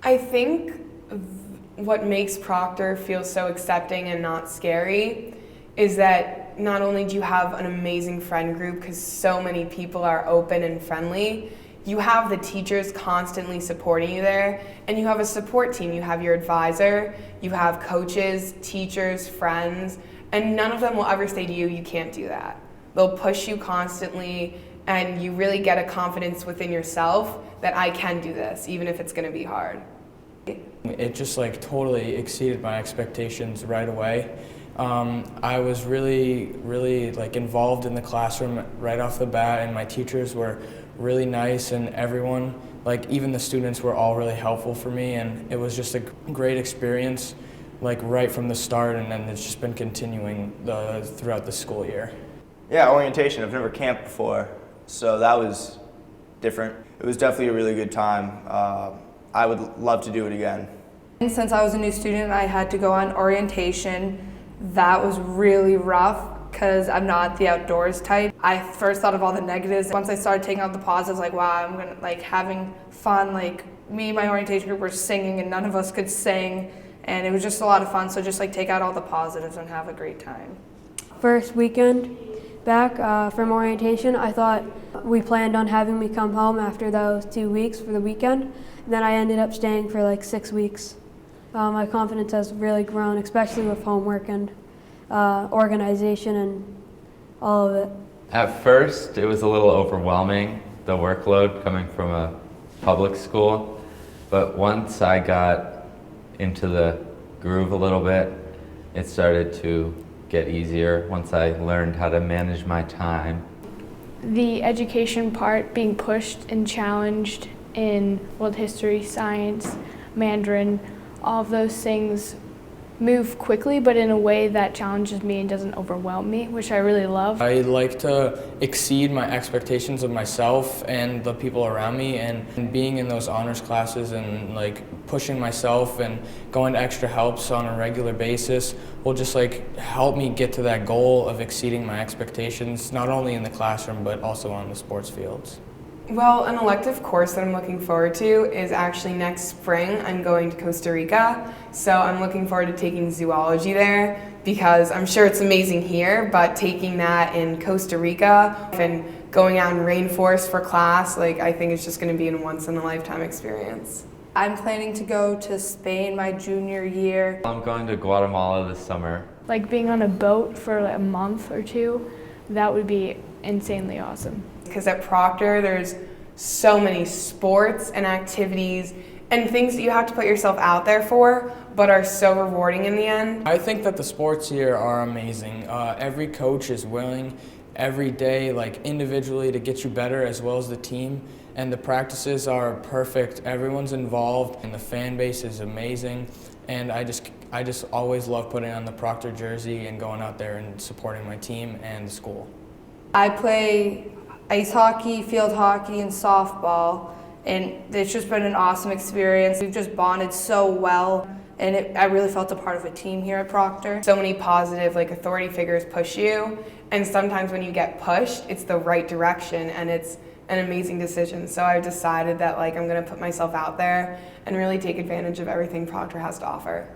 I think what makes Proctor feel so accepting and not scary is that not only do you have an amazing friend group because so many people are open and friendly, you have the teachers constantly supporting you there, and you have a support team. You have your advisor, you have coaches, teachers, friends, and none of them will ever say to you, you can't do that. They'll push you constantly, and you really get a confidence within yourself that I can do this, even if it's gonna be hard. It just totally exceeded my expectations right away. I was really involved in the classroom right off the bat, and my teachers were really nice, and everyone, even the students, were all really helpful for me, and it was just a great experience right from the start, and then it's just been continuing throughout the school year. Yeah, orientation. I've never camped before, so that was different. It was definitely a really good time. I would love to do it again. And since I was a new student, I had to go on orientation. That was really rough because I'm not the outdoors type. I first thought of all the negatives. Once I started taking out the positives, wow, I'm gonna having fun. Me and my orientation group were singing, and none of us could sing, and it was just a lot of fun. So just take out all the positives and have a great time. First weekend back from orientation, I thought we planned on having me come home after those 2 weeks for the weekend. And then I ended up staying for 6 weeks. My confidence has really grown, especially with homework and organization and all of it. At first, it was a little overwhelming, the workload coming from a public school. But once I got into the groove a little bit, it started to get easier once I learned how to manage my time. The education part, being pushed and challenged in world history, science, Mandarin, all of those things move quickly, but in a way that challenges me and doesn't overwhelm me, which I really love. I like to exceed my expectations of myself and the people around me, and being in those honors classes and pushing myself and going to extra helps on a regular basis will just help me get to that goal of exceeding my expectations, not only in the classroom but also on the sports fields. Well, an elective course that I'm looking forward to is actually next spring. I'm going to Costa Rica, so I'm looking forward to taking zoology there because I'm sure it's amazing here, but taking that in Costa Rica and going out in rainforest for class, I think it's just going to be a once-in-a-lifetime experience. I'm planning to go to Spain my junior year. I'm going to Guatemala this summer. Being on a boat for a month or two, that would be insanely awesome. Because at Proctor, there's so many sports and activities and things that you have to put yourself out there for, but are so rewarding in the end. I think that the sports here are amazing. Every coach is willing every day, individually, to get you better, as well as the team. And the practices are perfect. Everyone's involved, and the fan base is amazing. And I just always love putting on the Proctor jersey and going out there and supporting my team and the school. I play ice hockey, field hockey, and softball, and it's just been an awesome experience. We've just bonded so well, and I really felt a part of a team here at Proctor. So many positive authority figures push you, and sometimes when you get pushed, it's the right direction, and it's an amazing decision. So I've decided that I'm going to put myself out there and really take advantage of everything Proctor has to offer.